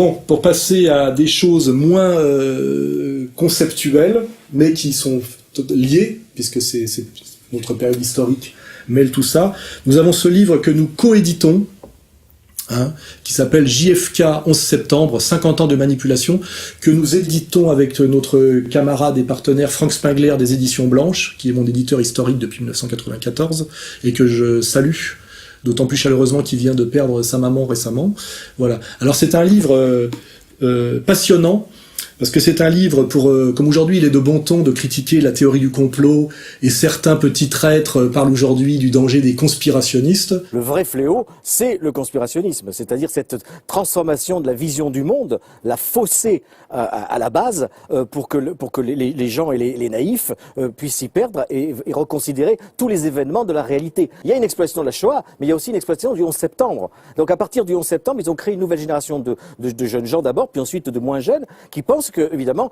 Bon, pour passer à des choses moins conceptuelles, mais qui sont liées, puisque c'est notre période historique mêle tout ça, nous avons ce livre que nous coéditons, qui s'appelle JFK 11 septembre, 50 ans de manipulation, que nous éditons avec notre camarade et partenaire Franck Spengler des Éditions Blanches, qui est mon éditeur historique depuis 1994, et que je salue, d'autant plus chaleureusement qu'il vient de perdre sa maman récemment. Voilà. Alors c'est un livre passionnant, parce que c'est un livre comme aujourd'hui il est de bon ton de critiquer la théorie du complot, et certains petits traîtres parlent aujourd'hui du danger des conspirationnistes. Le vrai fléau, c'est le conspirationnisme, c'est-à-dire cette transformation de la vision du monde, la fausser à la base pour que les gens et les naïfs puissent s'y perdre et reconsidérer tous les événements de la réalité. Il y a une exploitation de la Shoah, mais il y a aussi une exploitation du 11 septembre. Donc à partir du 11 septembre, ils ont créé une nouvelle génération de jeunes gens d'abord, puis ensuite de moins jeunes, qui pensent que, évidemment,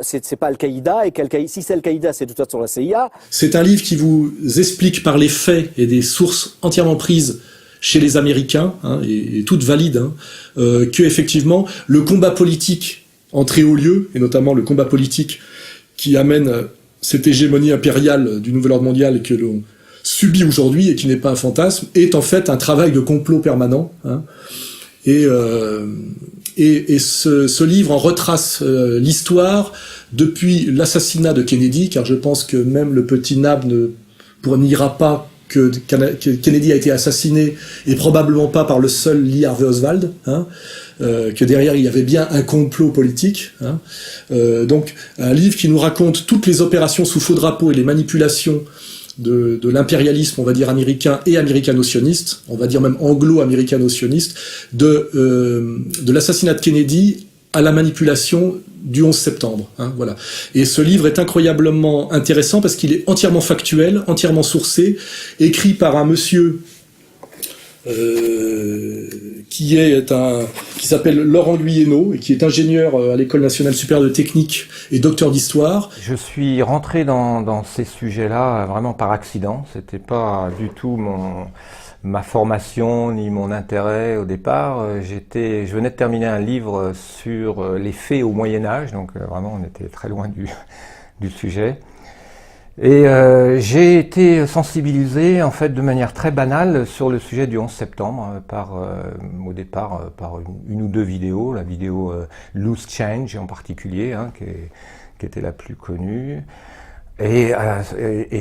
c'est pas Al-Qaïda, et si c'est Al-Qaïda, c'est de toute façon la CIA. C'est un livre qui vous explique par les faits et des sources entièrement prises chez les Américains, et toutes valides, que effectivement le combat politique entré au lieu, et notamment le combat politique qui amène cette hégémonie impériale du nouvel ordre mondial que l'on subit aujourd'hui et qui n'est pas un fantasme, est en fait un travail de complot permanent. Et ce livre en retrace l'histoire depuis l'assassinat de Kennedy, car je pense que même le petit Nab n'ira pas que Kennedy a été assassiné, et probablement pas par le seul Lee Harvey Oswald, que derrière il y avait bien un complot politique. Donc un livre qui nous raconte toutes les opérations sous faux drapeau et les manipulations de l'impérialisme, on va dire, américain et américano-sioniste, on va dire même anglo-américano-sioniste, de l'assassinat de Kennedy à la manipulation du 11 septembre. Voilà. Et ce livre est incroyablement intéressant parce qu'il est entièrement factuel, entièrement sourcé, écrit par un monsieur qui s'appelle Laurent Guyeno et qui est ingénieur à l'École nationale supérieure de technique et docteur d'histoire. Je suis rentré dans ces sujets-là vraiment par accident. C'était pas du tout ma formation ni mon intérêt au départ. Je venais de terminer un livre sur les faits au Moyen-Âge, donc vraiment on était très loin du sujet. Et j'ai été sensibilisé en fait de manière très banale sur le sujet du 11 septembre au départ par une ou deux vidéos, la vidéo Loose Change en particulier, qui était la plus connue. Et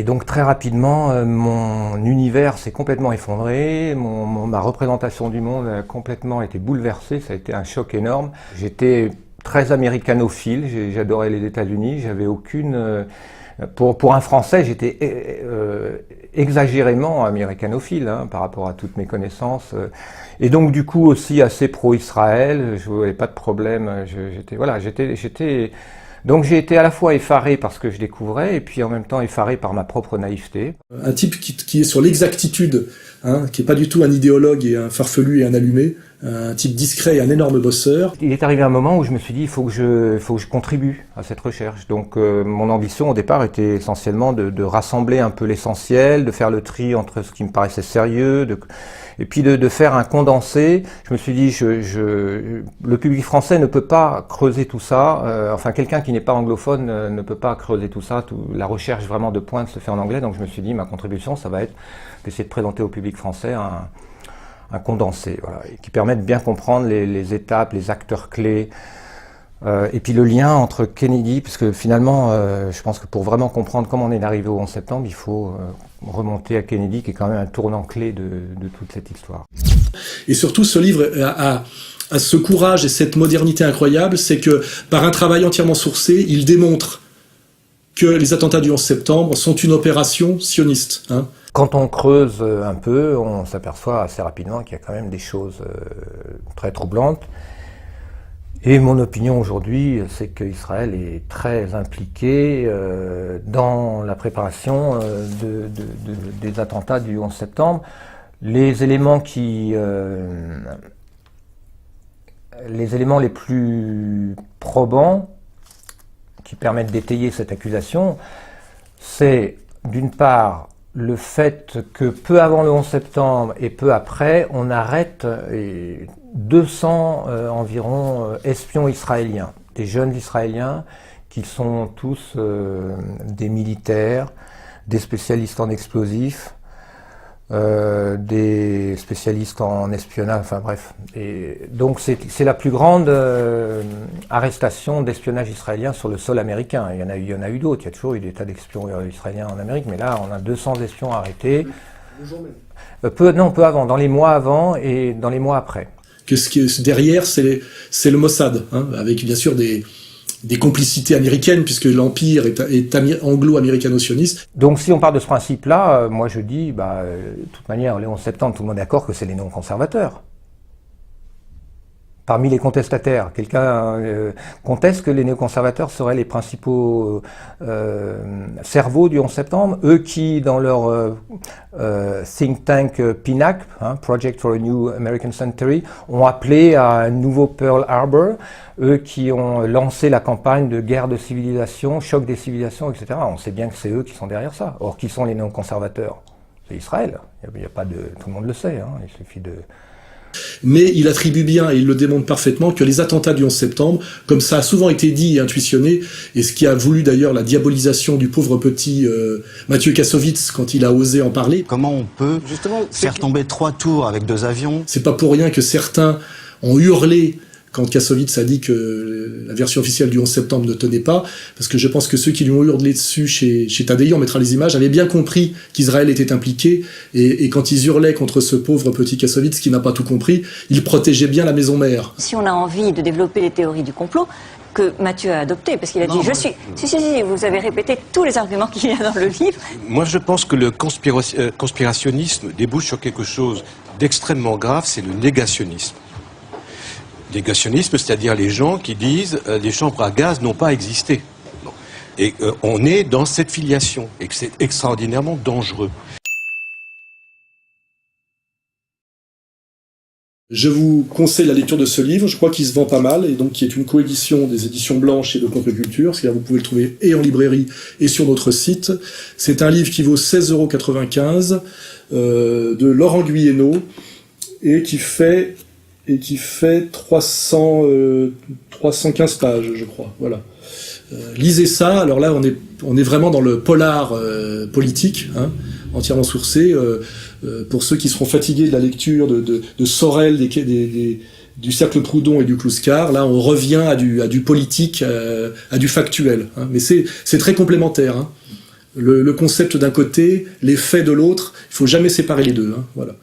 donc très rapidement, mon univers s'est complètement effondré, ma représentation du monde a complètement été bouleversée, ça a été un choc énorme. J'étais très américanophile, j'adorais les États-Unis, j'avais aucune... Pour un Français, j'étais exagérément américanophile par rapport à toutes mes connaissances. Et donc du coup aussi assez pro-Israël, je n'avais pas de problème. Donc j'ai été à la fois effaré par ce que je découvrais et puis en même temps effaré par ma propre naïveté. Un type qui est sur l'exactitude, qui n'est pas du tout un idéologue et un farfelu et un allumé, un type discret et un énorme bosseur. Il est arrivé un moment où je me suis dit il faut que je contribue à cette recherche. Donc mon ambition au départ était essentiellement de rassembler un peu l'essentiel, de faire le tri entre ce qui me paraissait sérieux, et puis de faire un condensé. Je me suis dit le public français ne peut pas creuser tout ça, enfin quelqu'un qui n'est pas anglophone ne peut pas creuser tout ça, la recherche vraiment de pointe se fait en anglais, donc je me suis dit ma contribution ça va être d'essayer de présenter au public français un condensé, voilà, qui permet de bien comprendre les étapes, les acteurs clés, et puis le lien entre Kennedy, puisque finalement, je pense que pour vraiment comprendre comment on est arrivé au 11 septembre, il faut remonter à Kennedy, qui est quand même un tournant clé de toute cette histoire. Et surtout, ce livre a ce courage et cette modernité incroyable, c'est que par un travail entièrement sourcé, il démontre que les attentats du 11 septembre sont une opération sioniste. Quand on creuse un peu, on s'aperçoit assez rapidement qu'il y a quand même des choses très troublantes. Et mon opinion aujourd'hui, c'est qu'Israël est très impliqué dans la préparation des attentats du 11 septembre. Les éléments les plus probants qui permettent d'étayer cette accusation, c'est d'une part le fait que peu avant le 11 septembre et peu après, on arrête 200 environ espions israéliens, des jeunes Israéliens qui sont tous des militaires, des spécialistes en explosifs, des spécialistes en espionnage, enfin bref. Et donc c'est la plus grande arrestation d'espionnage israélien sur le sol américain. Il y en a eu d'autres, il y a toujours eu des tas d'espions israéliens en Amérique, mais là on a 200 espions arrêtés. Le jour même. Peu avant, dans les mois avant et dans les mois après. Derrière, c'est le Mossad, hein, avec bien sûr des complicités américaines, puisque l'Empire est anglo-américano-sioniste. Donc si on part de ce principe-là, moi je dis, de toute manière, le 11 septembre, tout le monde est d'accord que c'est les non-conservateurs. Parmi les contestataires, quelqu'un conteste que les néoconservateurs seraient les principaux cerveaux du 11 septembre, eux qui, dans leur think tank PNAC, Project for a New American Century, ont appelé à un nouveau Pearl Harbor, eux qui ont lancé la campagne de guerre de civilisation, choc des civilisations, etc. On sait bien que c'est eux qui sont derrière ça. Or, qui sont les néoconservateurs? C'est Israël. Il y a pas de, tout le monde le sait, il suffit de... Mais il attribue bien, et il le démontre parfaitement, que les attentats du 11 septembre, comme ça a souvent été dit et intuitionné, et ce qui a voulu d'ailleurs la diabolisation du pauvre petit Mathieu Kassovitz quand il a osé en parler. Comment on peut faire tomber 3 tours avec 2 avions? C'est pas pour rien que certains ont hurlé quand Kassovitz a dit que la version officielle du 11 septembre ne tenait pas, parce que je pense que ceux qui lui ont hurlé dessus chez Tadei, on mettra les images, avaient bien compris qu'Israël était impliqué, et quand ils hurlaient contre ce pauvre petit Kassovitz qui n'a pas tout compris, ils protégeaient bien la maison mère. Si on a envie de développer les théories du complot, que Mathieu a adopté, parce qu'il a dit « je suis ». Si, vous avez répété tous les arguments qu'il y a dans le livre. Moi, je pense que le conspirationnisme débouche sur quelque chose d'extrêmement grave, c'est le négationnisme. Négationnisme, c'est-à-dire les gens qui disent les chambres à gaz n'ont pas existé. Bon. Et on est dans cette filiation, et que c'est extraordinairement dangereux. Je vous conseille la lecture de ce livre, je crois qu'il se vend pas mal, et donc qui est une coédition des éditions Blanches et de Contre-Culture, c'est-à-dire vous pouvez le trouver et en librairie et sur notre site. C'est un livre qui vaut 16,95 € de Laurent Guyénaud, et qui fait 315 pages, je crois. Voilà. Lisez ça. Alors là, on est vraiment dans le polar politique, entièrement sourcé. Pour ceux qui seront fatigués de la lecture de Sorel, du Cercle Proudhon et du Kluskar, là, on revient à du politique, à du factuel. Mais c'est très complémentaire. Le concept d'un côté, les faits de l'autre. Il faut jamais séparer les deux. Voilà.